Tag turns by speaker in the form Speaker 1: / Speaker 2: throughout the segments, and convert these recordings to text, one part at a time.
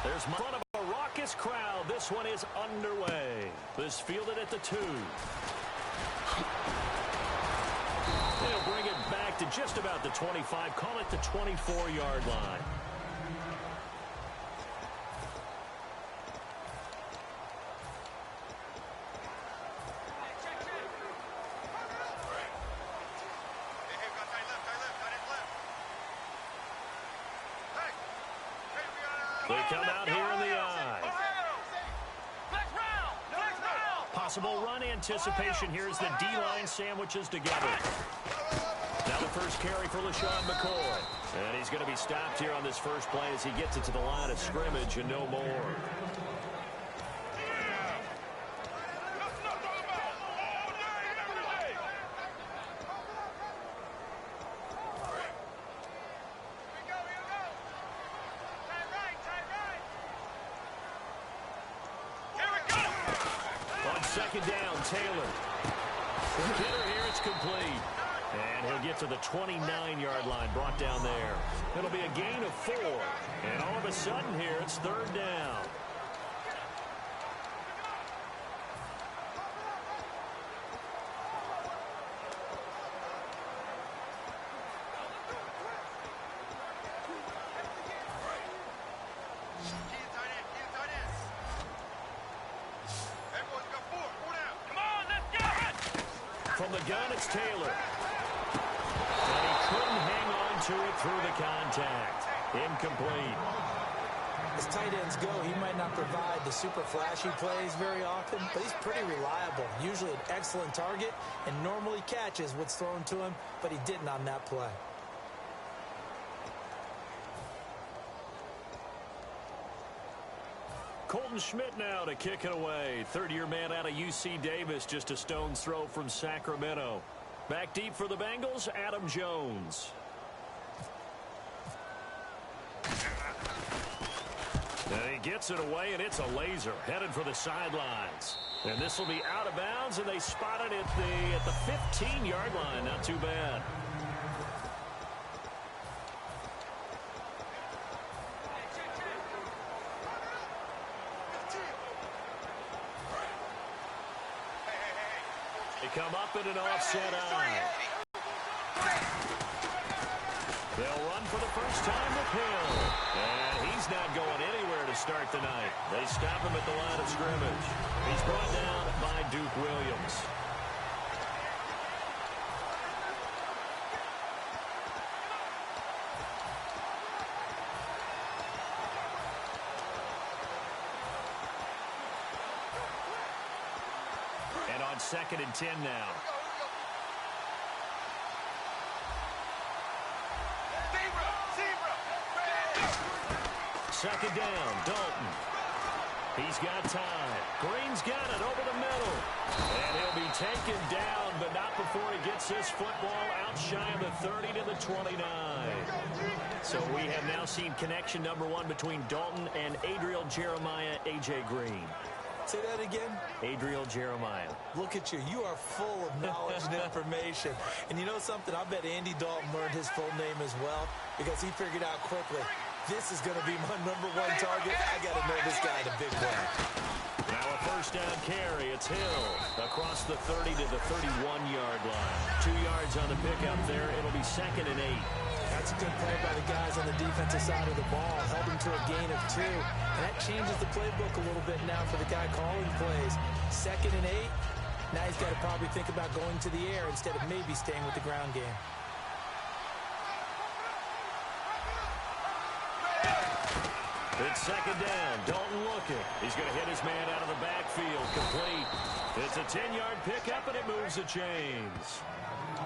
Speaker 1: There's in front of a raucous crowd. This one is underway. This fielded at the 2. They'll bring it back to just about the 25. Call it the 24-yard line. They come out here in the eye. Possible run anticipation. Here's the D-line sandwiches together. Now the first carry for LaShawn McCoy. And he's going to be stopped here on this first play as he gets it to the line of scrimmage and no more. Second down, Taylor. Hitter here, it's complete. And he'll get to the 29-yard line, brought down there. It'll be a gain of 4. And all of a sudden here, it's third down. From the gun, it's Taylor. And he couldn't hang on to it through the contact. Incomplete.
Speaker 2: As tight ends go, he might not provide the super flashy plays very often, but he's pretty reliable. Usually an excellent target and normally catches what's thrown to him, but he didn't on that play.
Speaker 1: Colton Schmidt now to kick it away. Third-year man out of UC Davis, just a stone's throw from Sacramento. Back deep for the Bengals, Adam Jones. And he gets it away, and it's a laser headed for the sidelines. And this will be out of bounds, and they spot it at the 15-yard line. Not too bad. Come up in an offset eye. They'll run for the first time with Hill. And he's not going anywhere to start the night. They stop him at the line of scrimmage. He's brought down by Duke Williams. On 2nd and 10 now. Second down, Dalton. He's got time. Green's got it over the middle. And he'll be taken down, but not before he gets this football out shy of the 30 to the 29. So we have now seen connection number 1 between Dalton and Adriel Jeremiah, A.J. Green.
Speaker 2: Say that again?
Speaker 1: Adriel Jeremiah.
Speaker 2: Look at you. You are full of knowledge and information. And you know something? I bet Andy Dalton learned his full name as well because he figured out quickly, this is going to be my number 1 target. I got to know this guy in a big way.
Speaker 1: Now a first down carry. It's Hill across the 30 to the 31-yard line. 2 yards on the pickup there. It'll be 2nd and 8.
Speaker 2: That's a good play by the guys on the defensive side of the ball. Held him to a gain of 2. And that changes the playbook a little bit now for the guy calling plays. 2nd and 8. Now he's got to probably think about going to the air instead of maybe staying with the ground game.
Speaker 1: It's 2nd down. Dalton looking. He's going to hit his man out of the backfield. Complete. It's a 10-yard pickup, and it moves the chains.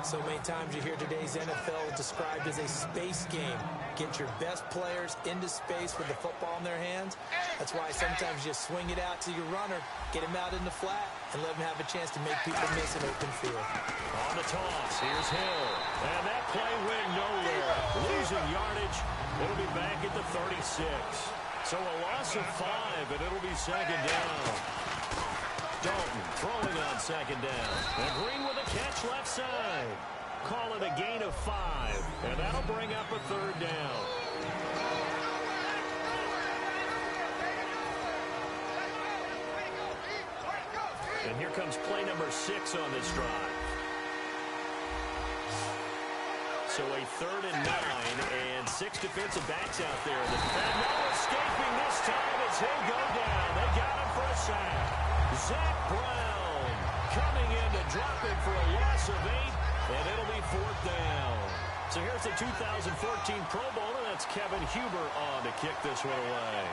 Speaker 2: So many times you hear today's NFL described as a space game. Get your best players into space with the football in their hands. That's why sometimes you swing it out to your runner, get him out in the flat, and let him have a chance to make people miss an open field.
Speaker 1: On the toss, here's Hill. And that play went nowhere. Losing yardage. It'll be back at the 36. So a loss of 5, and it'll be 2nd down. Dalton throwing on 2nd down. And Green with a catch left side. Call it a gain of 5. And that'll bring up a 3rd down. And here comes play number 6 on this drive. So a 3rd and 9, and 6 defensive backs out there. And no escaping this time as he'll go down. They got him for a sack. Zach Brown coming in to drop him for a loss of 8, and it'll be 4th down. So here's the 2014 Pro Bowler. That's Kevin Huber on to kick this one away.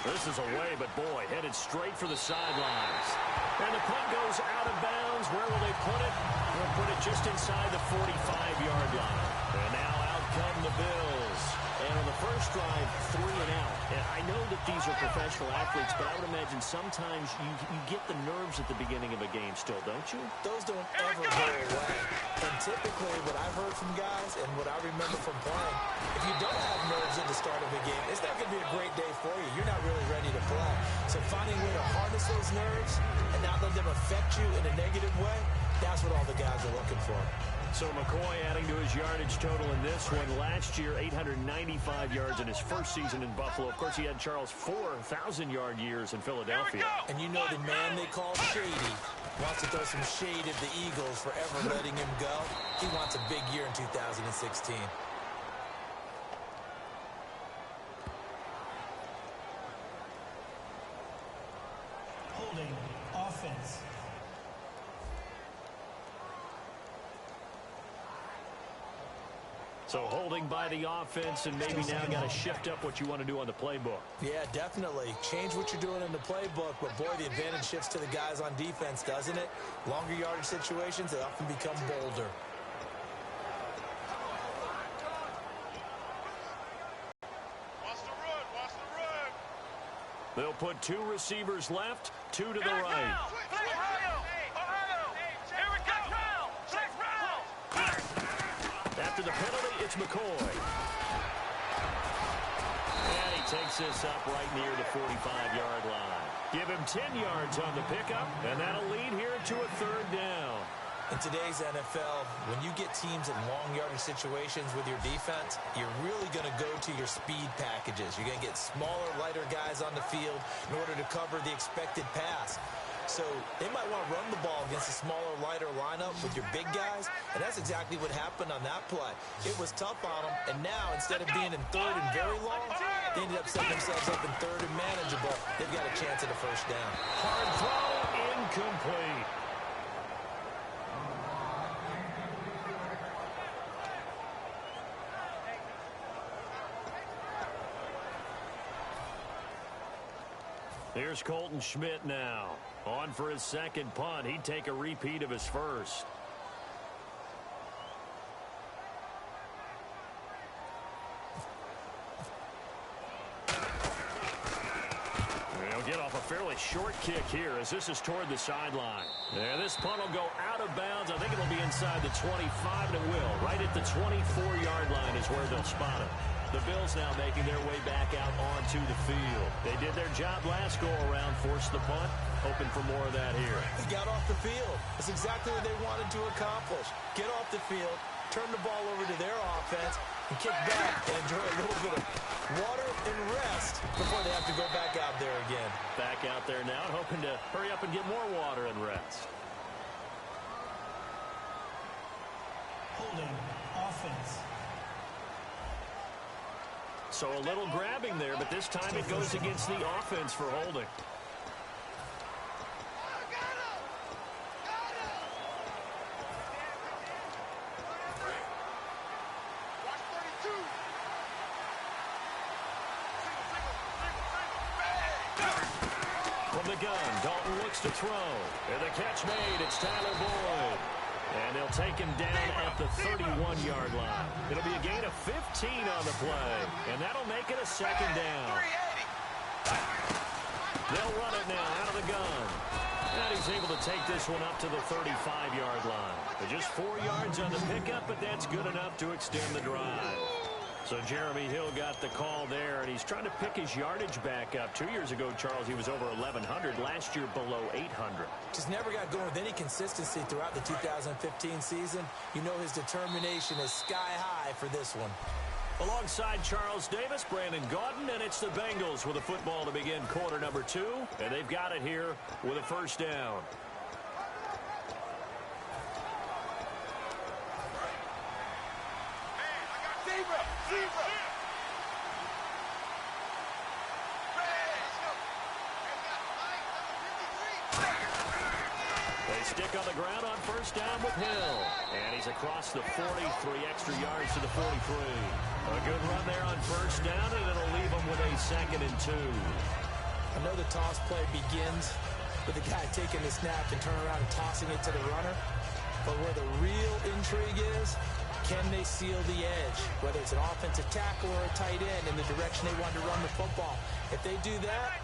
Speaker 1: This is away, but boy, headed straight for the sidelines. And the punt goes out of bounds. Where will they put it? They'll put it just inside the 45-yard line. And now out come the Bills. And on the first drive, 3 and out. And I know that these are professional athletes, but I would imagine sometimes you get the nerves at the beginning of a game still, don't you?
Speaker 2: Those don't ever go away. And typically what I've heard from guys and what I remember from playing, if you don't have nerves at the start of a game, it's not going to be a great day for you. You're not really ready to play. So finding a way to harness those nerves and not let them affect you in a negative way, that's what all the guys are looking for.
Speaker 1: So McCoy adding to his yardage total in this one. Last year, 895 yards in his first season in Buffalo. Of course, he had Charles' 4,000-yard years in Philadelphia.
Speaker 2: And you know the man they call Shady wants to throw some shade at the Eagles for ever letting him go. He wants a big year in 2016.
Speaker 3: Holding offense.
Speaker 1: So holding by the offense, and maybe now got to shift up what you want to do on the playbook.
Speaker 2: Yeah, definitely. Change what you're doing in the playbook, but boy, the advantage shifts to the guys on defense, doesn't it? Longer yardage situations, they often become bolder.
Speaker 1: They'll put 2 receivers left, 2 to the right. After the penalty, it's McCoy. And he takes this up right near the 45-yard line. Give him 10 yards on the pickup, and that'll lead here to a 3rd down.
Speaker 2: In today's NFL, when you get teams in long yardage situations with your defense, you're really going to go to your speed packages. You're going to get smaller, lighter guys on the field in order to cover the expected pass. So they might want to run the ball against a smaller, lighter lineup with your big guys, and that's exactly what happened on that play. It was tough on them, and now instead of being in 3rd and very long, they ended up setting themselves up in 3rd and manageable. They've got a chance at a 1st down.
Speaker 1: Hard throw, incomplete. Here's Colton Schmidt now. On for his 2nd punt. He'd take a repeat of his first. They'll get off a fairly short kick here as this is toward the sideline. And this punt will go out of bounds. I think it'll be inside the 25, and it will. Right at the 24-yard line is where they'll spot it. The Bills now making their way back out onto the field. They did their job last go-around, forced the punt, hoping for more of that here.
Speaker 2: They got off the field. That's exactly what they wanted to accomplish. Get off the field, turn the ball over to their offense, and kick back and enjoy a little bit of water and rest before they have to go back out there again.
Speaker 1: Back out there now, hoping to hurry up and get more water and rest.
Speaker 3: Holding offense.
Speaker 1: So a little grabbing there, but this time it goes against the offense for holding. From the gun, Dalton looks to throw. And the catch made, it's Tyler Boyd. And they'll take him down at the 31-yard line. It'll be a gain of 15 on the play, and that'll make it a 2nd down. They'll run it now out of the gun. And he's able to take this one up to the 35-yard line. Just 4 yards on the pickup, but that's good enough to extend the drive. So Jeremy Hill got the call there, and he's trying to pick his yardage back up. 2 years ago, Charles, he was over 1,100. Last year, below 800.
Speaker 2: Just never got going with any consistency throughout the 2015 season. You know his determination is sky high for this one.
Speaker 1: Alongside Charles Davis, Brandon Gaudin, and it's the Bengals with the football to begin quarter number 2, and they've got it here with a first down. They stick on the ground on first down with Hill. And he's across the 40, 3 extra yards to the 43. A good run there on first down, and it'll leave him with a 2nd and 2.
Speaker 2: I know the toss play begins with the guy taking the snap and turning around and tossing it to the runner. But where the real intrigue is, can they seal the edge? Whether it's an offensive tackle or a tight end in the direction they want to run the football. If they do that,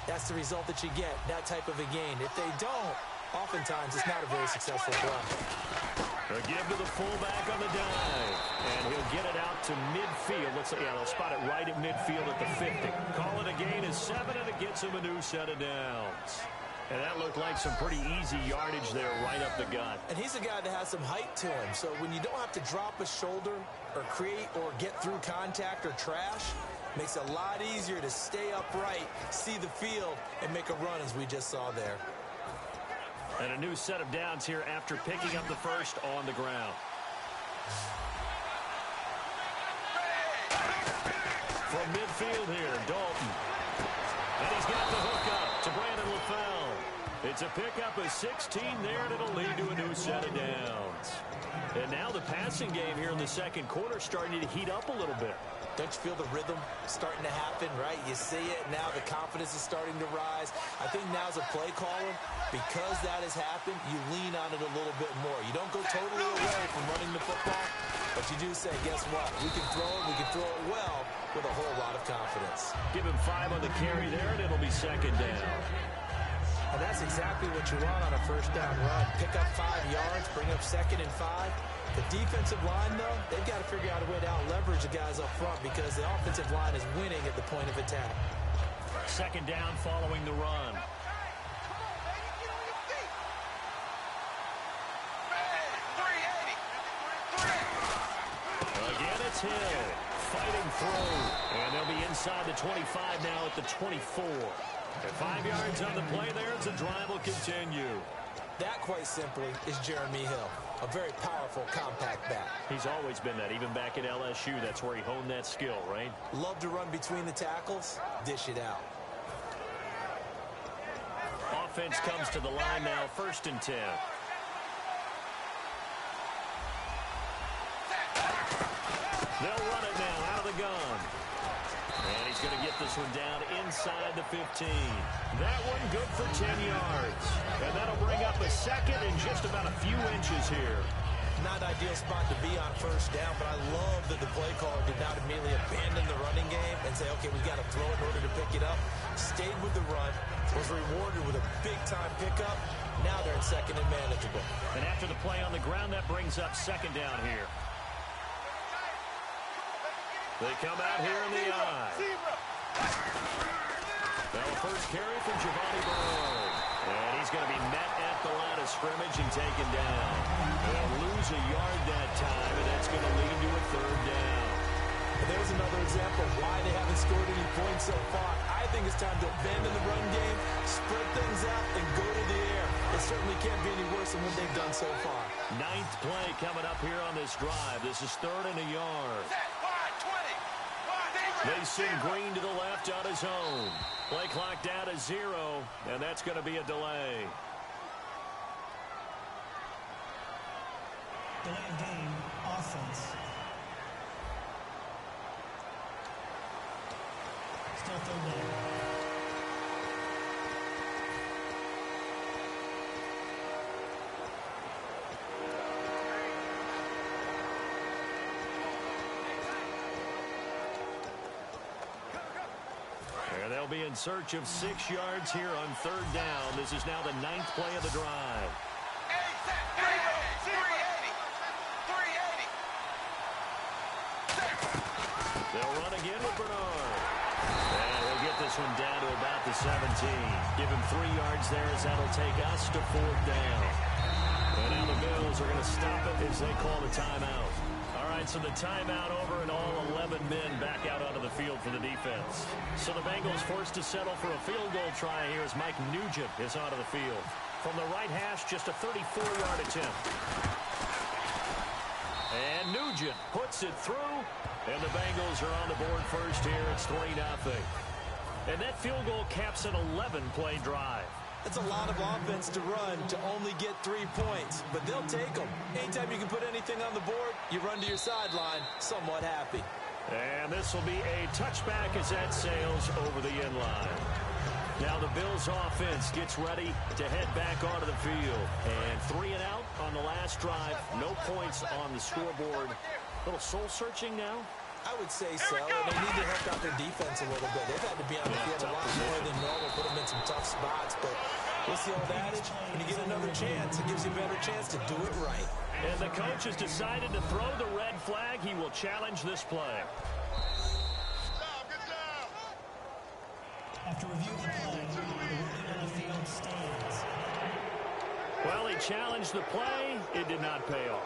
Speaker 2: that's the result that you get, that type of a gain. If they don't, oftentimes it's not a very successful play.
Speaker 1: A give to the fullback on the dive. And he'll get it out to midfield. They'll spot it right at midfield at the 50. Call it a gain of 7, and it gets him a new set of downs. And that looked like some pretty easy yardage there right up the gut.
Speaker 2: And he's a guy that has some height to him. So when you don't have to drop a shoulder or create or get through contact or trash, makes it a lot easier to stay upright, see the field, and make a run as we just saw there.
Speaker 1: And a new set of downs here after picking up the first on the ground. From midfield here, Dalton. And he's got the hook up to Brandon LaFell. It's a pickup of 16 there, and it'll lead to a new set of downs. And now the passing game here in the second quarter starting to heat up a little bit.
Speaker 2: Don't you feel the rhythm starting to happen, right? You see it, now the confidence is starting to rise. I think now as a play caller, because that has happened, you lean on it a little bit more. You don't go totally away from running the football, but you do say, guess what? We can throw it well with a whole lot of confidence.
Speaker 1: Give him 5 on the carry there, and it'll be 2nd down.
Speaker 2: And that's exactly what you want on a first down run. Pick up 5 yards, bring up 2nd and 5. The defensive line, though, they've got to figure out a way to out-leverage the guys up front because the offensive line is winning at the point of attack.
Speaker 1: 2nd down following the run. Again, it's Hill fighting through. And they'll be inside the 25 now at the 24. And 5 yards on the play there as the drive will continue.
Speaker 2: That, quite simply, is Jeremy Hill. A very powerful, compact back.
Speaker 1: He's always been that. Even back at LSU, that's where he honed that skill, right?
Speaker 2: Love to run between the tackles, dish it out.
Speaker 1: Offense comes to the line now, 1st and 10. They'll run it now out of the gun. And he's going to get this one down inside the 15. That one good for 10 yards. And that'll bring up a 2nd and just about a few inches here.
Speaker 2: Not an ideal spot to be on first down, but I love that the play caller did not immediately abandon the running game and say, okay, we've got to throw in order to pick it up. Stayed with the run, was rewarded with a big-time pickup. Now they're in 2nd and manageable.
Speaker 1: And after the play on the ground, that brings up 2nd down here. They come out here in the eye. Now a first carry from Giovanni Bernard. And he's going to be met at the line of scrimmage and taken down. They'll lose a yard that time, and that's going to lead to a 3rd down.
Speaker 2: And there's another example of why they haven't scored any points so far. I think it's time to abandon the run game, spread things out, and go to the air. It certainly can't be any worse than what they've done so far.
Speaker 1: 9th play coming up here on this drive. This is 3rd and a yard. They send Green to the left on his own. Play clock down to 0, and that's going to be a delay.
Speaker 3: Delay of game, offense. Still 3rd down.
Speaker 1: They'll be in search of 6 yards here on 3rd down. This is now the 9th play of the drive. They'll run again with Bernard. And he'll get this one down to about the 17. Give him 3 yards there as that'll take us to 4th down. And now the Bills are going to stop it as they call the timeout. All right, right, so the timeout over and all 11 men back out onto the field for the defense. So the Bengals forced to settle for a field goal try here as Mike Nugent is onto the field. From the right hash, just a 34-yard attempt. And Nugent puts it through, and the Bengals are on the board first here. It's 3-0. And that field goal caps an 11-play drive.
Speaker 2: That's a lot of offense to run to only get 3 points, but they'll take them. Anytime you can put anything on the board, you run to your sideline somewhat happy.
Speaker 1: And this will be a touchback as that sails over the end line. Now the Bills offense gets ready to head back onto the field. And 3 and out on the last drive. No points on the scoreboard. A little soul-searching now.
Speaker 2: I would say so, and they need to help out their defense a little bit. They've had to be on the field a lot more than normal, put them in some tough spots. But what's the old adage? When you get another chance, it gives you a better chance to do it right.
Speaker 1: And the coach has decided to throw the red flag. He will challenge this play.
Speaker 3: After review of the play, the ruling on the field stands.
Speaker 1: Well, he challenged the play. It did not pay off.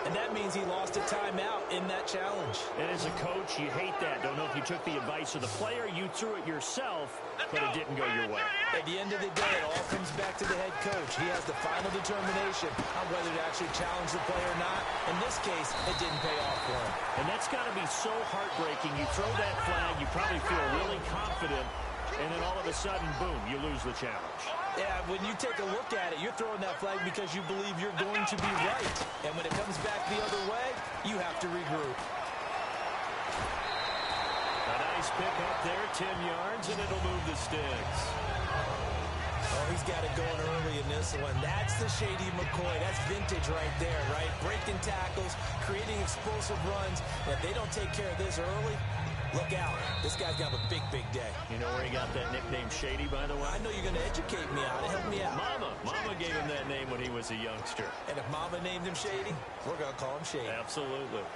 Speaker 2: And that means he lost a timeout in that challenge.
Speaker 1: And as a coach, you hate that. Don't know if you took the advice of the player, you threw it yourself, but it didn't go your way.
Speaker 2: At the end of the day, it all comes back to the head coach. He has the final determination on whether to actually challenge the play or not. In this case, it didn't pay off for him.
Speaker 1: And that's got to be so heartbreaking. You throw that flag, you probably feel really confident, and then all of a sudden, boom, you lose the challenge.
Speaker 2: Yeah, when you take a look at it, you're throwing that flag because you believe you're going to be right. And when it comes back the other way, you have to regroup.
Speaker 1: A nice pick up there, 10 yards, and it'll move the sticks.
Speaker 2: Oh, he's got it going early in this one. That's the Shady McCoy. That's vintage right there, right? Breaking tackles, creating explosive runs. And if they don't take care of this early, look out. This guy's going to have a big, big day.
Speaker 1: You know where he got that nickname Shady, by the way?
Speaker 2: I know you're going to educate me on it. Help me out.
Speaker 1: Mama gave him that name when he was a youngster.
Speaker 2: And if Mama named him Shady, we're going to call him Shady.
Speaker 1: Absolutely.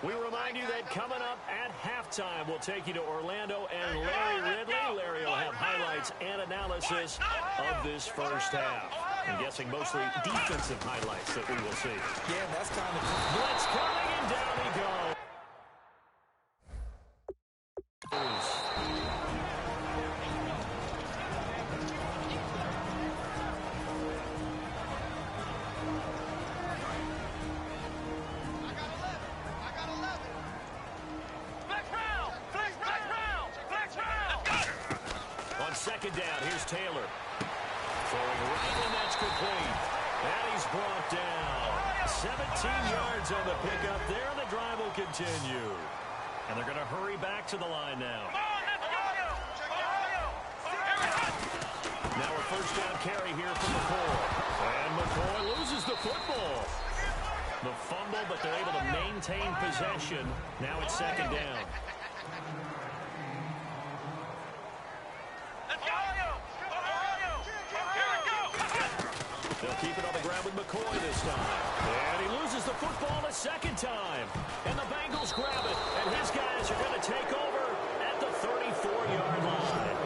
Speaker 1: We remind you that coming up at halftime, we'll take you to Orlando and Larry Ridley. Larry will have highlights and analysis of this first half. I'm guessing mostly defensive highlights that we will see.
Speaker 2: Yeah, that's kind of...
Speaker 1: Blitz coming, and down he goes. On second down, here's Taylor. Throwing right, and that's complete. And he's brought down. 17 yards on the pickup there, and the drive will continue. And they're going to hurry back to the line now. Now a first down carry here from McCoy. And McCoy loses the football. The fumble, but they're able to maintain possession. Now it's second down. They'll keep it on the ground with McCoy this time. And he loses the football a second time. And the Bengals grab it. And his guys are going to take over at the 34-yard line.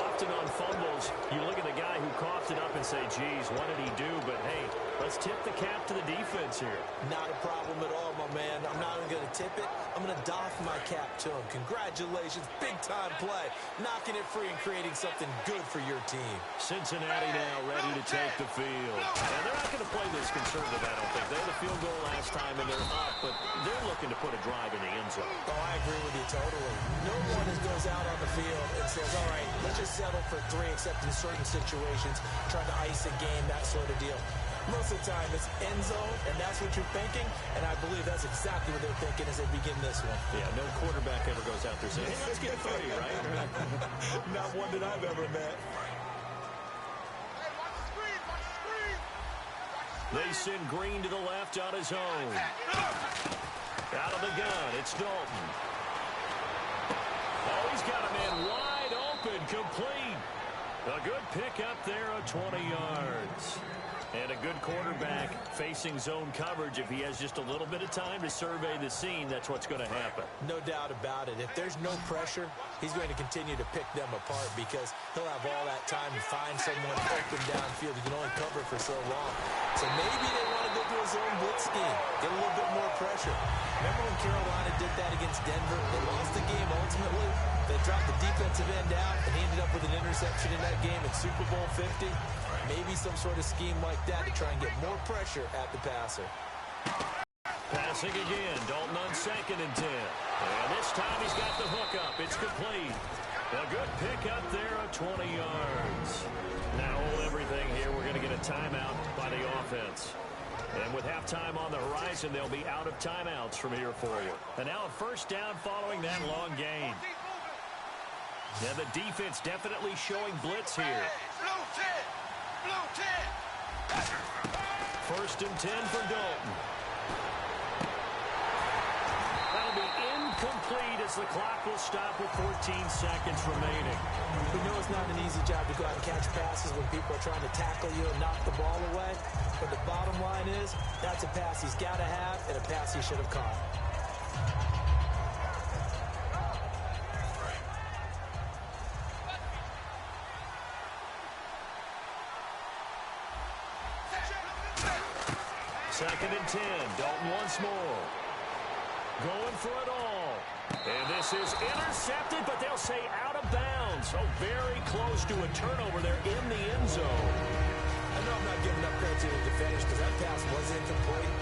Speaker 1: Often on fumbles, you look at the guy who coughed it up and say, geez, what did he do? But, hey, let's tip the cap to the defense here.
Speaker 2: Not a problem at all, my man. I'm not even going to tip it. I'm going to doff my cap to him. Congratulations. Big-time play. Knocking it free and creating something good for your team.
Speaker 1: Cincinnati now ready to take the field. And they're not going to play this conservative, I don't think. They had a field goal last time, and they're up, but they're looking to put a drive in the end zone.
Speaker 2: Oh, I agree with you totally. No one goes out on the field and says, all right, let's just settle for 3, except in certain situations, trying to ice a game, that sort of deal. Most of the time, it's end zone, and that's what you're thinking, and I believe that's exactly what they're thinking as they begin this one.
Speaker 1: Yeah, no quarterback ever goes out there saying, hey, let's get 3, right?
Speaker 2: Not one that I've ever met.
Speaker 1: They send Green to the left on his own. Out of the gun, it's Dalton. Oh, he's got a man wide open, complete. A good pick up there of 20 yards. And a good quarterback facing zone coverage. If he has just a little bit of time to survey the scene, that's what's going to happen.
Speaker 2: No doubt about it. If there's no pressure, he's going to continue to pick them apart because he'll have all that time to find someone open downfield. He can only cover for so long. So maybe they want to go to a zone blitz scheme, get a little bit more pressure. Remember when Carolina did that against Denver? They lost the game ultimately. They dropped the defensive end out, and he ended up with an interception in that game in Super Bowl 50. Maybe some sort of scheme like that to try and get more pressure at the passer.
Speaker 1: Passing again. Dalton on 2nd and 10. And this time he's got the hook up. It's complete. A good pick up there of 20 yards. Now hold everything here. We're going to get a timeout by the offense. And with halftime on the horizon, they'll be out of timeouts from here forward. And now a first down following that long gain. And the defense definitely showing blitz here. First and 10 for Dalton. That'll be incomplete as the clock will stop with 14 seconds remaining.
Speaker 2: We know it's not an easy job to go out and catch passes when people are trying to tackle you and knock the ball away. But the bottom line is, that's a pass he's got to have and a pass he should have caught.
Speaker 1: Second and 10. Dalton once more. Going for it all. And this is intercepted, but they'll say out of bounds. So very close to a turnover there in the end zone.
Speaker 2: I know I'm not giving up credit to the defenders because that pass was incomplete.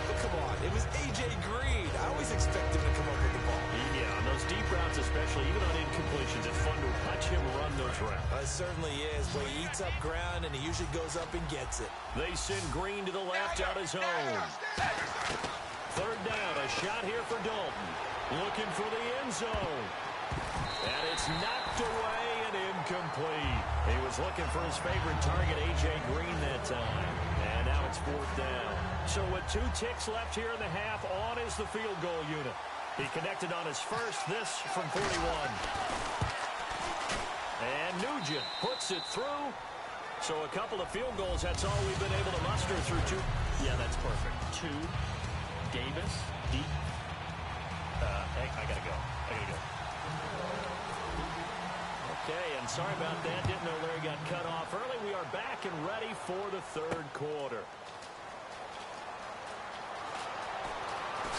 Speaker 2: But come on, it was A.J. Green. I always expect him to come up with the ball.
Speaker 1: Yeah, on those deep routes especially, even on incompletions, it's fun to watch him run those routes.
Speaker 2: It certainly is. But he eats up ground, and he usually goes up and gets it.
Speaker 1: They send Green to the left out of zone. Third down, a shot here for Dalton. Looking for the end zone. And it's knocked away and incomplete. He was looking for his favorite target, A.J. Green, that time. And now it's 4th down. So with 2 ticks left here in the half, on is the field goal unit. He connected on his first, this from 41. And Nugent puts it through. So a couple of field goals, that's all we've been able to muster through 2. Yeah, that's perfect. 2. Davis, deep. I gotta go. Okay, and sorry about that. Didn't know Larry got cut off early. We are back and ready for the 3rd quarter.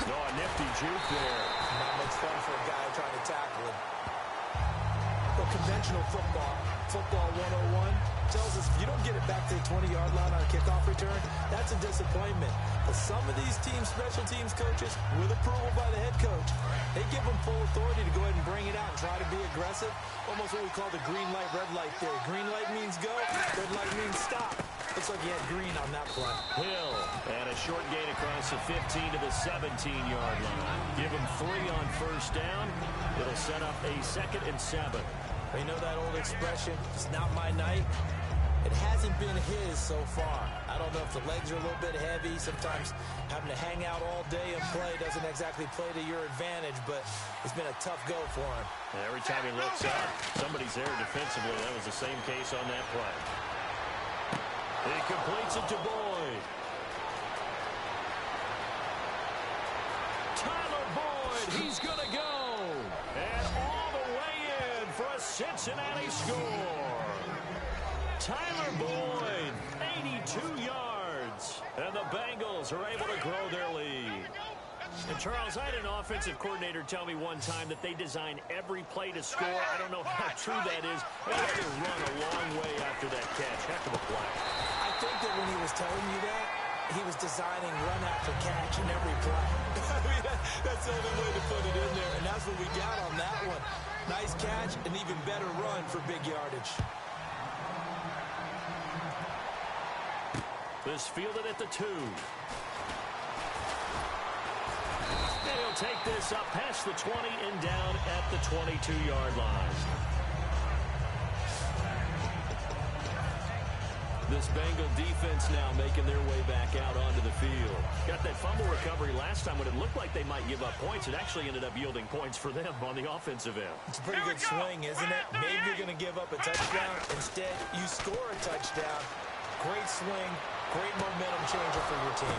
Speaker 1: Oh, a nifty juke there.
Speaker 2: Not much fun for a guy trying to tackle him. But conventional football 101, tells us if you don't get it back to the 20-yard line on a kickoff return, that's a disappointment. But some of these special teams coaches, with approval by the head coach, they give them full authority to go ahead and bring it out and try to be aggressive. Almost what we call the green light, red light theory. Green light means go, red light means stop. Looks like he had green on that play.
Speaker 1: Hill, and a short gain across the 15 to the 17-yard line. Give him 3 on first down. It'll set up a 2nd and 7.
Speaker 2: You know that old expression, it's not my night? It hasn't been his so far. I don't know if the legs are a little bit heavy. Sometimes having to hang out all day and play doesn't exactly play to your advantage, but it's been a tough go for him.
Speaker 1: And every time he looks up, somebody's there defensively. That was the same case on that play. He completes it to Boyd. Tyler Boyd, he's going to go. And all the way in for a Cincinnati score. Tyler Boyd, 82 yards. And the Bengals are able to grow their lead. And Charles, I had an offensive coordinator tell me one time that they design every play to score. I don't know how true that is. They had to run a long way after that catch. Heck of a play.
Speaker 2: I think that when he was telling you that, he was designing run after catch in every play. I mean, that's the only way to put it in there, and that's what we got on that one. Nice catch, an even better run for big yardage.
Speaker 1: This fielded at the 2. And he'll take this up past the 20 and down at the 22-yard line. This Bengal defense now making their way back out onto the field. Got that fumble recovery last time when it looked like they might give up points. It actually ended up yielding points for them on the offensive end.
Speaker 2: It's a pretty good swing, isn't it? Maybe you're going to give up a touchdown. Instead, you score a touchdown. Great swing, great momentum changer for your team.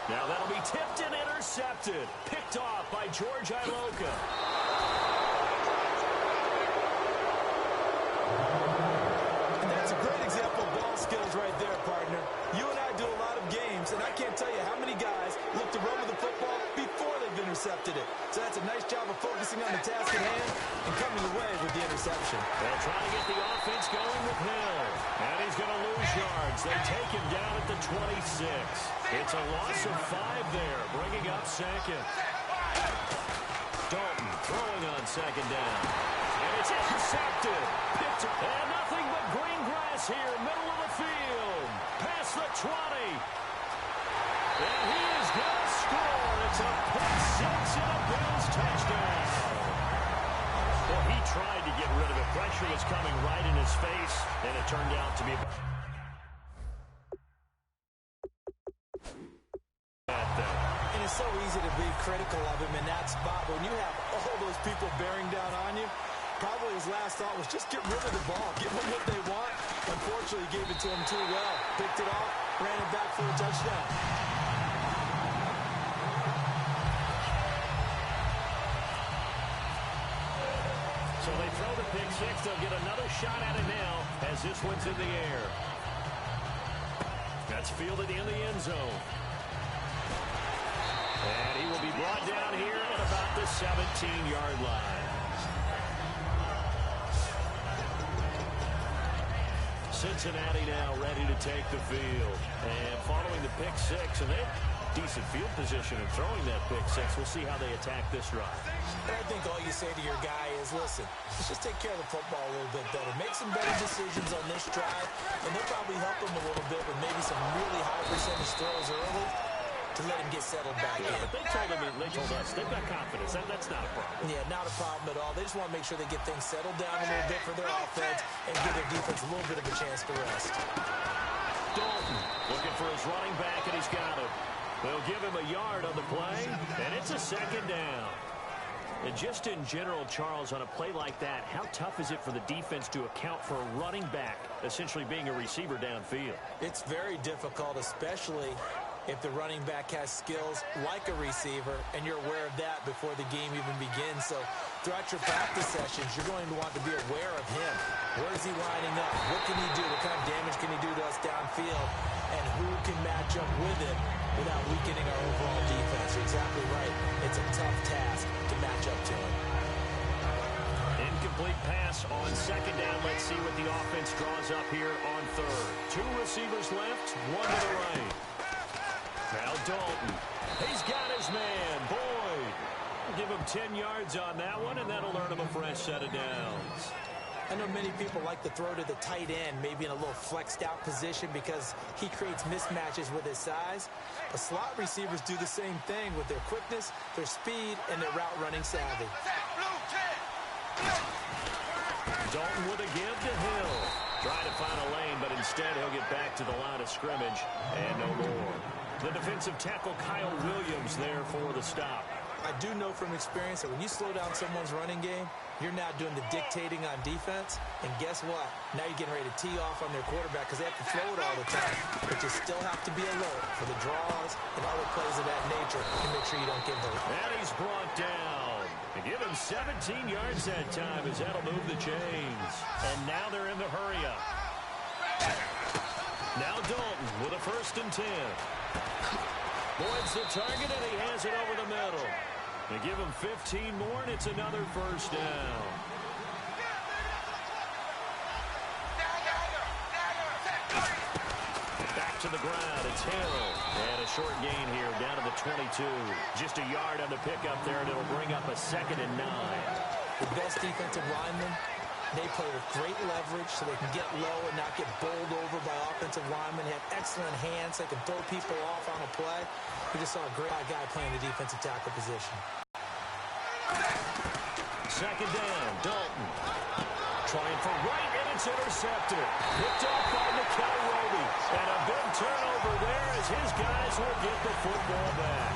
Speaker 1: Now that'll be tipped and intercepted. Picked off by George Iloka.
Speaker 2: And that's a great example of ball skills right there, partner. You and I do a lot of games, and I can't tell you how many guys look to run with the football before they've intercepted it. So that's a nice job of focusing on the task at hand and coming away with the interception.
Speaker 1: They'll try to get the offense going with Hill. And he's going to lose yards. They take him down at the 26. It's a loss of 5 there, bringing up second. Dalton throwing on second down. And it's intercepted. And nothing but green grass here, middle of the field. Past the 20. And he is going to score. It's a pick six and a Bills touchdown. Well, he tried to get rid of it. Pressure was coming right in his face, and it turned out to be
Speaker 2: And it's so easy to be critical of him in that spot. But when you have all those people bearing down on you, probably his last thought was just get rid of the ball. Give them what they want. Unfortunately, he gave it to him too well. Picked it off, ran it back for a touchdown.
Speaker 1: So they throw the pick six. They'll get another shot at it now as this one's in the air. That's fielded in the end zone. And he will be brought down here at about the 17-yard line. Cincinnati now ready to take the field. And following the pick six, and they have decent field position in throwing that pick six. We'll see how they attack this drive.
Speaker 2: And I think all you say to your guy is, listen, let's just take care of the football a little bit better. Make some better decisions on this drive, and they'll probably help him a little bit with maybe some really high percentage throws early to let him get settled back in.
Speaker 1: But they told us they've got confidence. That's not a problem.
Speaker 2: Yeah, not a problem at all. They just want to make sure they get things settled down a little bit for their offense and give their defense a little bit of a chance to rest.
Speaker 1: Dalton looking for his running back, and he's got it. They'll give him a yard on the play, and it's a second down. And just in general, Charles, on a play like that, how tough is it for the defense to account for a running back essentially being a receiver downfield?
Speaker 2: It's very difficult, especially if the running back has skills like a receiver, and you're aware of that before the game even begins. So throughout your practice sessions, you're going to want to be aware of him. Where is he lining up? What can he do? What kind of damage can he do to us downfield? And who can match up with it without weakening our overall defense? You're exactly right. It's a tough task to match up to him.
Speaker 1: Incomplete pass on second down. Let's see what the offense draws up here on third. 2 receivers left, 1 to the right. Now Dalton. He's got his man, Boyd. We'll give him 10 yards on that one, and that'll earn him a fresh set of downs.
Speaker 2: I know many people like to throw to the tight end, maybe in a little flexed out position because he creates mismatches with his size. But slot receivers do the same thing with their quickness, their speed, and their route running savvy.
Speaker 1: Dalton with a give to Hill. Trying to find a lane, but instead he'll get back to the line of scrimmage and no more. The defensive tackle Kyle Williams there for the stop.
Speaker 2: I do know from experience that when you slow down someone's running game, you're now doing the dictating on defense. And guess what? Now you're getting ready to tee off on their quarterback because they have to throw it all the time. But you still have to be alert for the draws and other plays of that nature to make sure you don't get hurt.
Speaker 1: And he's brought down. They give him 17 yards that time as that'll move the chains. And now they're in the hurry-up. Now Dalton with a 1st and 10. Boyd's the target, and he has it over the middle. They give him 15 more, and it's another 1st down. Back to the ground. It's Hill. And a short gain here down to the 22. Just a yard on the pickup there, and it'll bring up a 2nd and 9.
Speaker 2: The best defensive linemen, they play with great leverage so they can get low and not get bowled over by offensive linemen. They have excellent hands. They can throw people off on a play. We just saw a great guy playing the defensive tackle position.
Speaker 1: 2nd down, Dalton. Trying for right, and it's intercepted. Picked off by Mikael Roby. And a big turnover there as his guys will get the football back.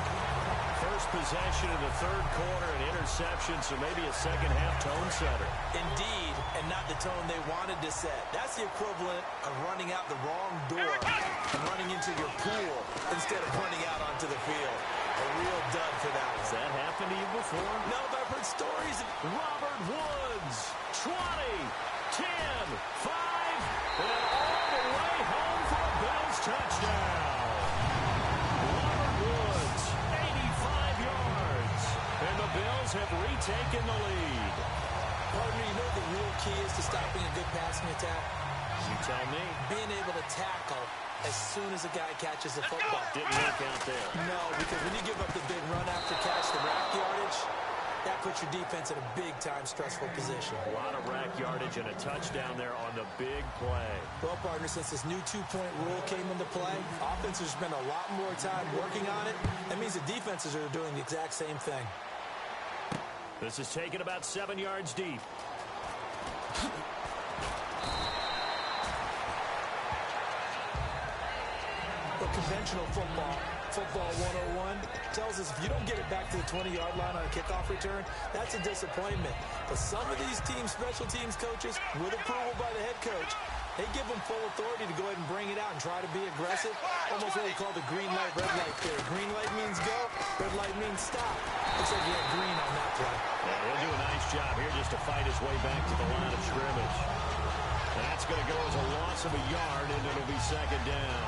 Speaker 1: First possession in the third quarter, an interception, so maybe a second-half tone setter.
Speaker 2: Indeed, and not the tone they wanted to set. That's the equivalent of running out the wrong door and running into your pool instead of running out onto the field. A real dud for that one.
Speaker 1: Has that happened to you before?
Speaker 2: No, but I've heard stories of
Speaker 1: Robert Woods, 20, 10, 5, and all the way home for a Bills touchdown. Robert Woods, 85 yards, and the Bills have retaken the lead.
Speaker 2: Partner, you know the real key is to stopping a good passing attack?
Speaker 1: You tell me.
Speaker 2: Being able to tackle as soon as a guy catches the football.
Speaker 1: Didn't work out there.
Speaker 2: No, because when you give up the big run after catch, the rack yardage, that puts your defense in a big-time stressful position.
Speaker 1: A lot of rack yardage and a touchdown there on the big play.
Speaker 2: Well, partner, since this new two-point rule came into play, offenses spend a lot more time working on it. That means the defenses are doing the exact same thing.
Speaker 1: This is taken about 7 yards deep.
Speaker 2: But conventional football 101, tells us if you don't get it back to the 20-yard line on a kickoff return, that's a disappointment. But some of these teams, special teams coaches, with approval by the head coach, they give them full authority to go ahead and bring it out and try to be aggressive. Almost what we call the green light, red light theory. Green light means go, red light means stop. Looks like he had green on that play.
Speaker 1: Yeah, he'll do a nice job here just to fight his way back to the line of scrimmage. That's going to go as a loss of a yard, and it'll be second down.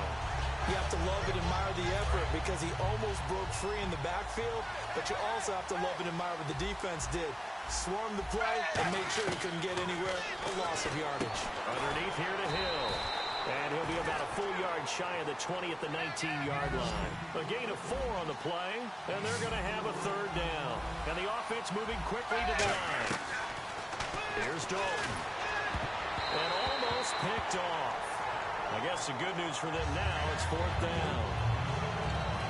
Speaker 2: You have to love and admire the effort because he almost broke free in the backfield, but you also have to love and admire what the defense did. Swarm the play and make sure he couldn't get anywhere. A loss of yardage.
Speaker 1: Underneath here to Hill. And he'll be about a full yard shy of the 20 at the 19-yard line. A gain of 4 on the play, and they're going to have a third down. And the offense moving quickly to the line. Here's Dalton. And almost picked off. I guess the good news for them now, it's fourth down.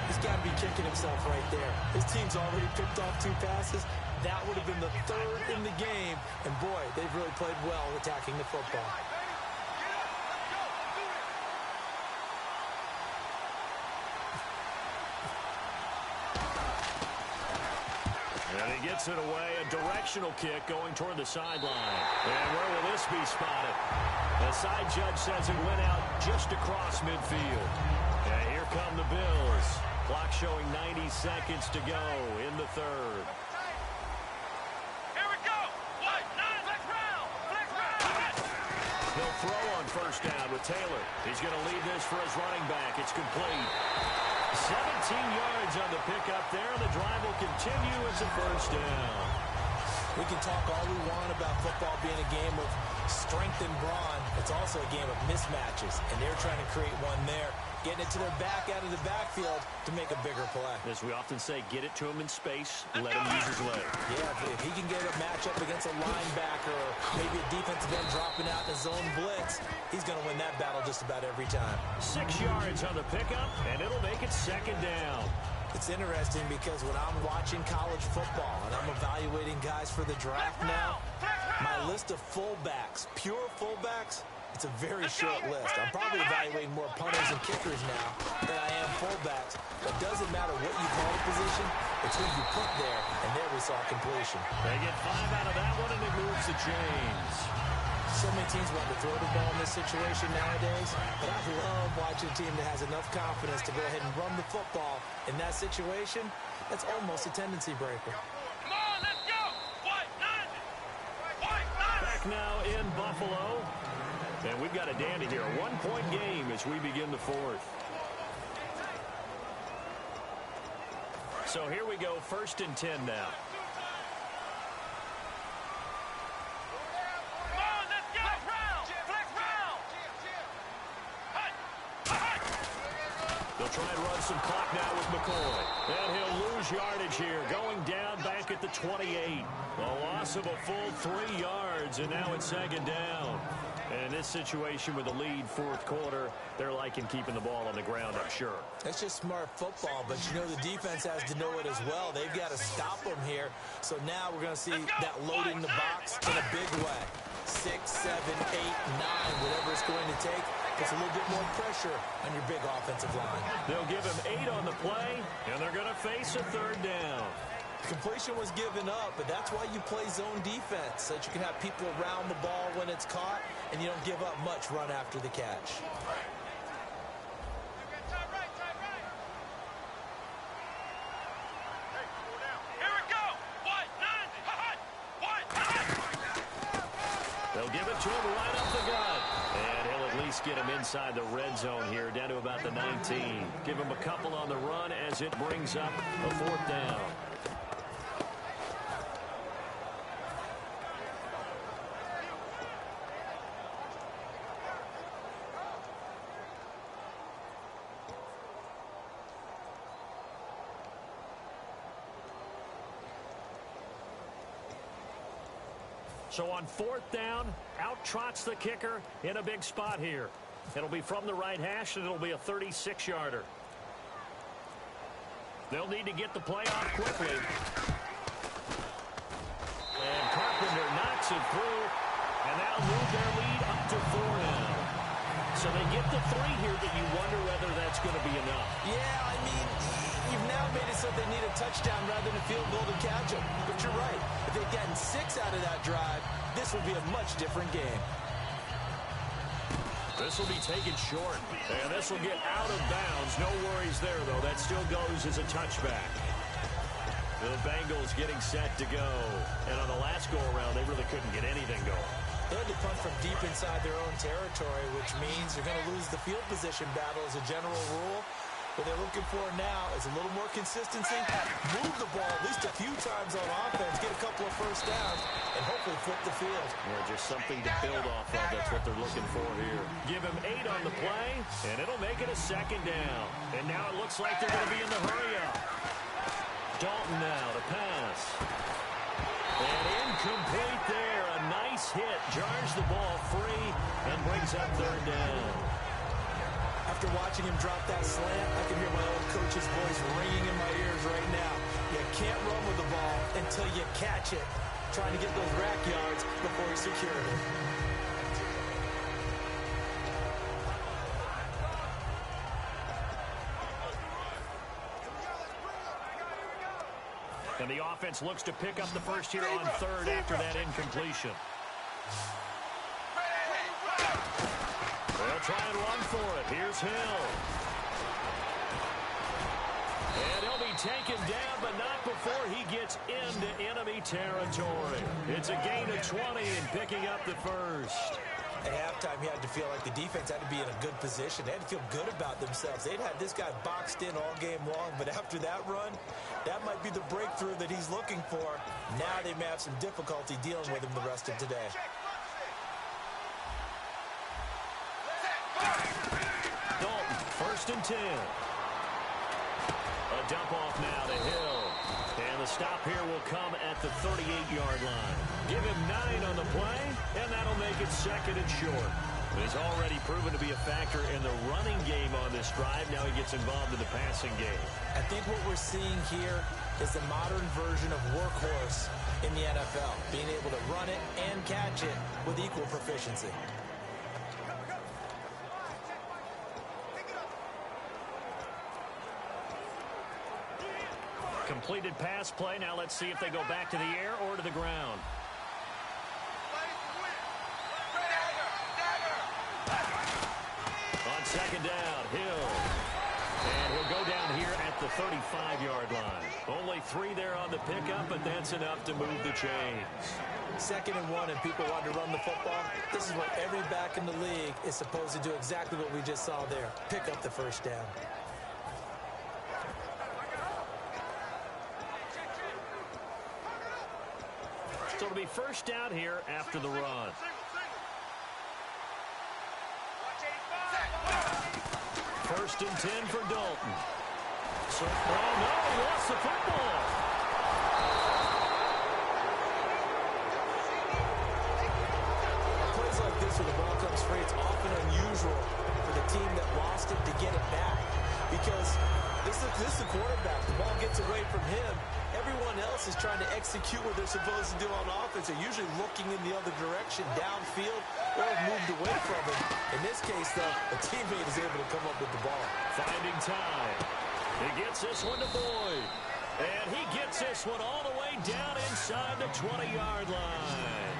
Speaker 2: He's got to be kicking himself right there. His team's already picked off 2 passes. That would have been the 3rd in the game. And, boy, they've really played well attacking the football.
Speaker 1: And he gets it away, a directional kick going toward the sideline. And where will this be spotted? The side judge says it went out just across midfield. And here come the Bills. Clock showing 90 seconds to go in the third.
Speaker 4: Here we go. Flex round.
Speaker 1: He'll throw on first down with Taylor. He's going to lead this for his running back. It's complete. 17 yards on the pickup there. The drive will continue. It's a first down.
Speaker 2: We can talk all we want about football being a game of strength and brawn. It's also a game of mismatches, and they're trying to create one there, getting it to their back out of the backfield to make a bigger play.
Speaker 1: As we often say, get it to him in space, let him use his leg.
Speaker 2: Yeah, if he can get a matchup against a linebacker or maybe a defensive end dropping out in a zone blitz, he's going to win that battle just about every time.
Speaker 1: 6 yards on the pickup, and it'll make it second down.
Speaker 2: It's interesting because when I'm watching college football and I'm evaluating guys for the draft now, my list of fullbacks, pure fullbacks, it's a very short list. I'm probably evaluating more punters and kickers now than I am fullbacks. But it doesn't matter what you call the position, it's who you put there, and there we saw completion.
Speaker 1: They get 5 out of that one, and it moves the chains.
Speaker 2: So many teams want to throw the ball in this situation nowadays, but I love watching a team that has enough confidence to go ahead and run the football in that situation. That's almost a tendency breaker.
Speaker 4: Come on, let's go. White 90.
Speaker 1: Back now in Buffalo. And we've got a dandy here, a 1-point game as we begin the fourth. So here we go, 1st and 10 now. They'll try and run some clock now with McCoy. And he'll lose yardage here, going down back at the 28. A loss of a full 3 yards, and now it's second down. And in this situation with the lead, fourth quarter, they're liking keeping the ball on the ground, I'm sure.
Speaker 2: That's just smart football, but you know the defense has to know it as well. They've got to stop them here. So now we're going to see that load in the box in a big way. 6, 7, 8, 9, whatever it's going to take. puts a little bit more pressure on your big offensive line.
Speaker 1: They'll give him 8 on the play, and they're going to face a 3rd down.
Speaker 2: Completion was given up, but that's why you play zone defense, so that you can have people around the ball when it's caught, and you don't give up much run after the catch.
Speaker 1: They'll give it to him right up the gut. And he'll at least get him inside the red zone here, down to about the 19. Give him a couple on the run as it brings up a 4th down. So on 4th down, out trots the kicker in a big spot here. It'll be from the right hash, and it'll be a 36-yarder. They'll need to get the play off quickly. And Carpenter knocks it through, and that'll move their lead up to 4 now. So they get the 3 here, but you wonder whether that's going to be enough.
Speaker 2: Yeah, I mean, you've now made it so they need a touchdown rather than a field goal to catch them. But you're right. If they'd gotten 6 out of that drive, this would be a much different game.
Speaker 1: This will be taken short, and this will get out of bounds. No worries there, though. That still goes as a touchback. The Bengals getting set to go. And on the last go-around, they really couldn't get anything going.
Speaker 2: They had to punt from deep inside their own territory, which means you're going to lose the field position battle as a general rule. What they're looking for now is a little more consistency, move the ball at least a few times on offense, get a couple of first downs, and hopefully flip the field.
Speaker 1: Yeah, just something to build off of. That's what they're looking for here. Give him 8 on the play, and it'll make it a 2nd down. And now it looks like they're going to be in the hurry-up. Dalton now to pass. And incomplete there. A nice hit. Jars the ball free and brings up 3rd down.
Speaker 2: After watching him drop that slant, I can hear my old coach's voice ringing in my ears right now. You can't run with the ball until you catch it. Trying to get those rack yards before he secured it.
Speaker 1: And the offense looks to pick up the first here on 3rd after that incompletion. They'll try and run for it. Here's Hill. And he'll be taken down, but not before he gets into enemy territory. It's a gain of 20 and picking up the first.
Speaker 2: At halftime, you had to feel like the defense had to be in a good position. They had to feel good about themselves. They'd had this guy boxed in all game long, but after that run, that might be the breakthrough that he's looking for. Now they may have some difficulty dealing with him the rest of today.
Speaker 1: Dalton, 1st and 10. A dump off now to Hill. And the stop here will come at the 38-yard line. Give him 9 on the play, and that'll make it 2nd and short. He's already proven to be a factor in the running game on this drive. Now he gets involved in the passing game.
Speaker 2: I think what we're seeing here is the modern version of workhorse in the NFL, being able to run it and catch it with equal proficiency.
Speaker 1: Completed pass play. Now let's see if they go back to the air or to the ground. On 2nd down, Hill. And he'll go down here at the 35-yard line. Only 3 there on the pickup, but that's enough to move the chains.
Speaker 2: 2nd and 1, and people want to run the football. This is what every back in the league is supposed to do, exactly what we just saw there. Pick up the first down.
Speaker 1: So it'll be 1st down here after the run. First and 10 for Dalton. So, oh no, he lost the football.
Speaker 2: Plays like this where the ball comes free, it's often unusual for the team that lost it to get it back. Because this is the quarterback. The ball gets away from him. Everyone everyone else is trying to execute what they're supposed to do on offense, they're usually looking in the other direction, downfield, or have moved away from it. In this case, though, a teammate is able to come up with the ball.
Speaker 1: Finding time. He gets this one to Boyd. And he gets this one all the way down inside the 20-yard line.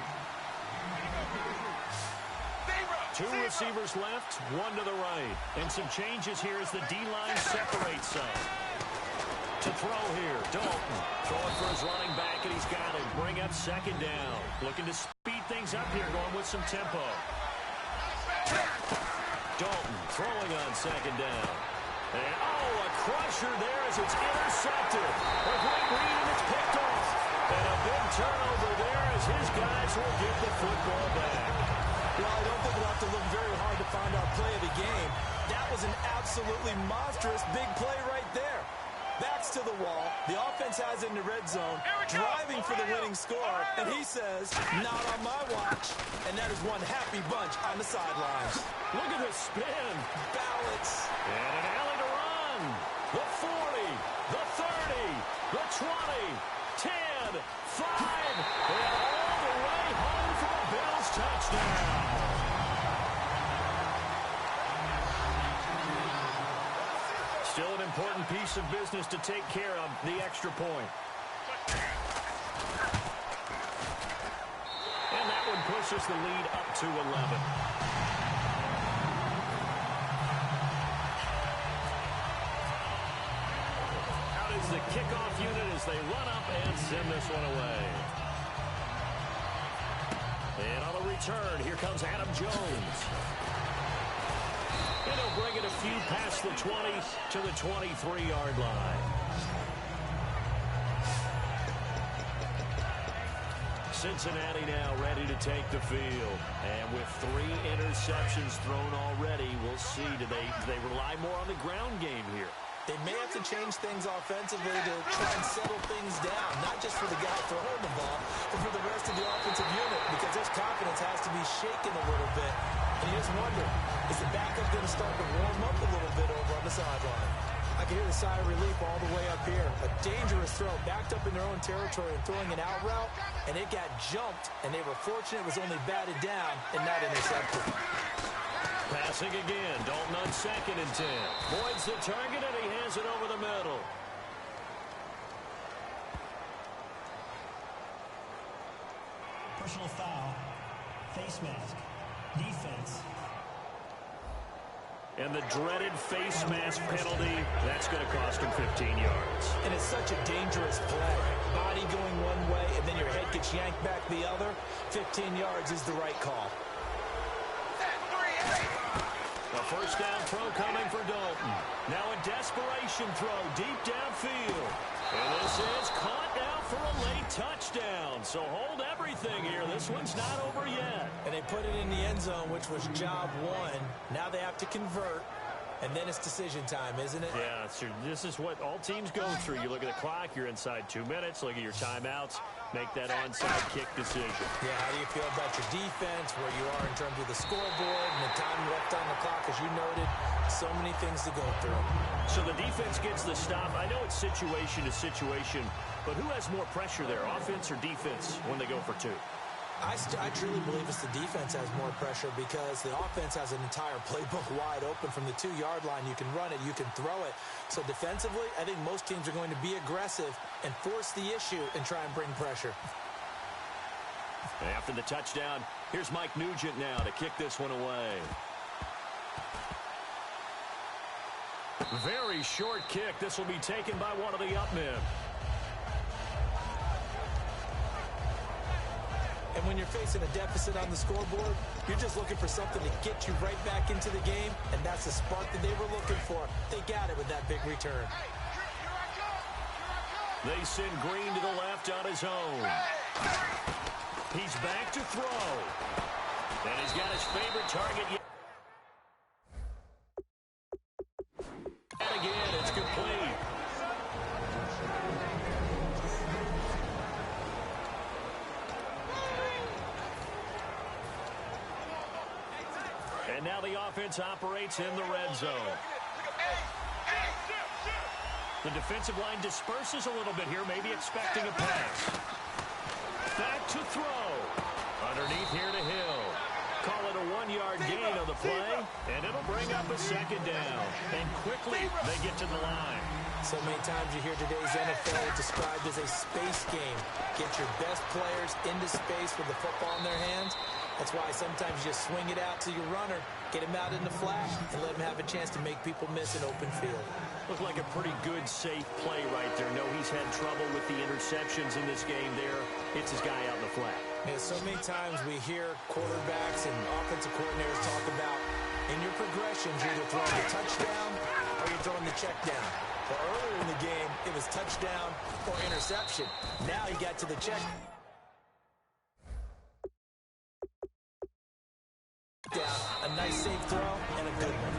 Speaker 1: Two receivers left, one to the right. And some changes here as the D-line separates some. To throw here, Dalton. Throwing for his running back, and he's got it. Bring up second down. Looking to speed things up here, going with some tempo. Dalton throwing on second down. And, oh, a crusher there as it's intercepted. A great read, and it's picked off. And a big turnover there as his guys will get the football back.
Speaker 2: Well, I don't think we'll have to look very hard to find our play of the game. That was an absolutely monstrous big play right there. Backs to the wall. The offense has it in the red zone, driving for the winning score. And he says, not on my watch. And that is one happy bunch on the sidelines.
Speaker 1: Look at the spin.
Speaker 2: Balance.
Speaker 1: And an alley to run. The 40, the 30, the 20, 10, 5. And all the way home for the Bills touchdown. Still an important piece of business to take care of, the extra point. And that one pushes the lead up to 11. Out is the kickoff unit as they run up and send this one away. And on the return, here comes Adam Jones. And he'll bring it a few past the 20 to the 23-yard line. Cincinnati now ready to take the field. And with 3 interceptions thrown already, we'll see. Do they rely more on the ground game here?
Speaker 2: They may have to change things offensively to try and settle things down, not just for the guy throwing the ball, but for the rest of the offensive unit, because his confidence has to be shaken a little bit. And you just wonder, is the backup going to start to warm up a little bit over on the sideline? I can hear the sigh of relief all the way up here. A dangerous throw, backed up in their own territory and throwing an out route, and it got jumped, and they were fortunate it was only batted down and not intercepted.
Speaker 1: Passing again, Dalton on 2nd and 10. Boyd's the target, and he has it over the middle.
Speaker 3: Personal foul. Face mask. Defense.
Speaker 1: And the dreaded face mask penalty, that's going to cost him 15 yards.
Speaker 2: And it's such a dangerous play. Body going one way, and then your head gets yanked back the other. 15 yards is the right call.
Speaker 1: A first down throw coming for Dalton. Now a desperation throw deep downfield. And this is caught now for a late touchdown. So hold everything here. This one's not over yet.
Speaker 2: And they put it in the end zone, which was job one. Now they have to convert. And then it's decision time, isn't it?
Speaker 1: Yeah, so this is what all teams go through. You look at the clock, you're inside 2 minutes. Look at your timeouts. Make that onside kick decision.
Speaker 2: Yeah, how do you feel about your defense, where you are in terms of the scoreboard, and the time left on the clock, as you noted? So many things to go through.
Speaker 1: So the defense gets the stop. I know it's situation to situation, but who has more pressure there, offense or defense, when they go for 2?
Speaker 2: I truly believe it's the defense has more pressure because the offense has an entire playbook wide open from the 2-yard line. You can run it, you can throw it. So defensively, I think most teams are going to be aggressive and force the issue and try and bring pressure.
Speaker 1: After the touchdown, here's Mike Nugent now to kick this one away. Very short kick. This will be taken by one of the up men.
Speaker 2: And when you're facing a deficit on the scoreboard, you're just looking for something to get you right back into the game, and that's the spark that they were looking for. They got it with that big return.
Speaker 1: They send Green to the left on his own. He's back to throw. And he's got his favorite target yet. And again, it's complete. And now the offense operates in the red zone. The defensive line disperses a little bit here, maybe expecting a pass. Back to throw. Underneath here to Hill. Call it a 1-yard gain on the play, and it'll bring up a second down. And quickly, they get to the line.
Speaker 2: So many times you hear today's NFL described as a space game. Get your best players into space with the football in their hands. That's why sometimes you just swing it out to your runner, get him out in the flat, and let him have a chance to make people miss an open field.
Speaker 1: Looked like a pretty good, safe play right there. No, he's had trouble with the interceptions in this game there. It's his guy out in the flat.
Speaker 2: Yeah, so many times we hear quarterbacks and offensive coordinators talk about in your progressions, you're either throwing the touchdown or you're throwing the check down. But earlier in the game, it was touchdown or interception. Now he got to the check down. A nice safe throw and a good one.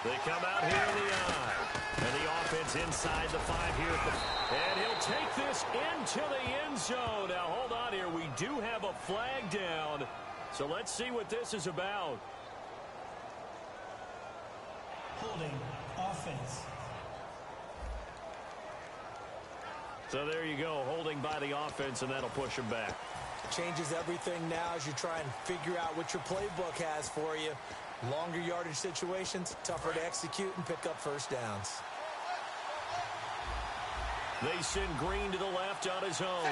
Speaker 1: They come out here in the eye. And the offense inside the 5 here. And he'll take this into the end zone. Now, hold on here. We do have a flag down. So let's see what this is about.
Speaker 3: Holding offense.
Speaker 1: So there you go, holding by the offense, and that'll push him back.
Speaker 2: Changes everything now as you try and figure out what your playbook has for you. Longer yardage situations, tougher to execute and pick up first downs.
Speaker 1: They send Green to the left on his own.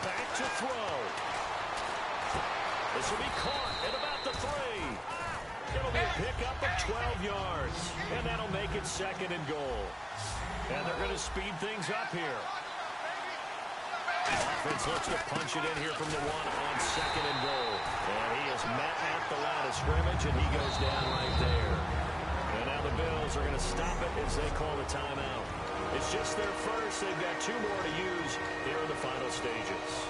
Speaker 1: Back to throw. This will be caught at about the 3. It'll be a pickup of 12 yards. And that'll make it 2nd and goal. And they're going to speed things up here. Offense looks to punch it in here from the 1 on 2nd and goal. And he is met at the line of scrimmage, and he goes down right there. And now the Bills are going to stop it as they call the timeout. It's just their first. They've got 2 more to use here in the final stages.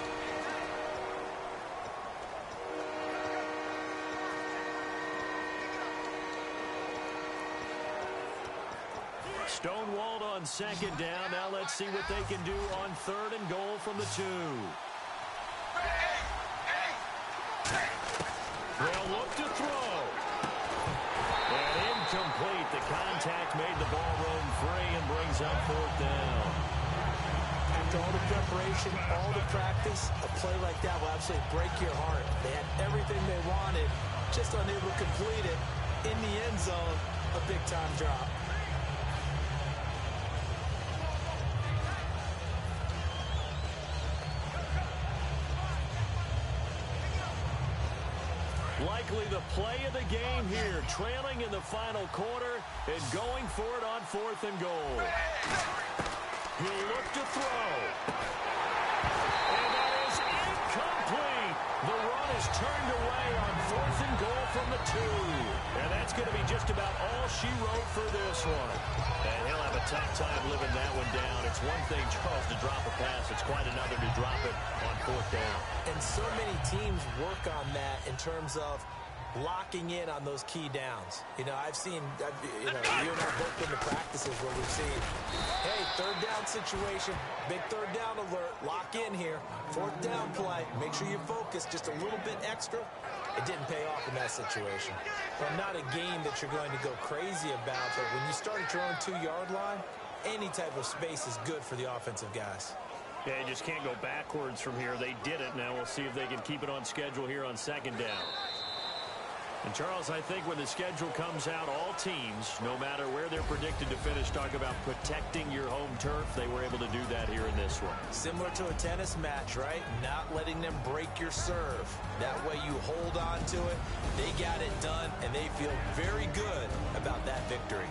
Speaker 1: Stonewalled on 2nd down. Now let's see what they can do on 3rd and goal from the 2. They'll look to throw. And incomplete. The contact made the ball roam free and brings up 4th down.
Speaker 2: After all the preparation, all the practice, a play like that will absolutely break your heart. They had everything they wanted, just unable to complete it. In the end zone, a big-time drop.
Speaker 1: Likely the play of the game here, trailing in the final quarter and going for it on 4th and goal. He'll look to throw. And that is incomplete. The run is turned away on 4th and goal from the 2. And that's going to be just about all she wrote for this one. And he'll have a tough time living that one down. It's one thing, Charles, to drop a pass. It's quite another to drop it on 4th down.
Speaker 2: And so many teams work on that in terms of locking in on those key downs. You know, I've seen, you and I both been to practices where we've seen, hey, 3rd down situation, big 3rd down alert, lock in here, 4th down play, make sure you focus just a little bit extra. It didn't pay off in that situation. Well, not a game that you're going to go crazy about, but when you start at your own 2-yard line, any type of space is good for the offensive guys.
Speaker 1: Yeah, you just can't go backwards from here. They did it. Now we'll see if they can keep it on schedule here on 2nd down. And, Charles, I think when the schedule comes out, all teams, no matter where they're predicted to finish, talk about protecting your home turf. They were able to do that here in this one.
Speaker 2: Similar to a tennis match, right? Not letting them break your serve. That way you hold on to it. They got it done, and they feel very good about that victory.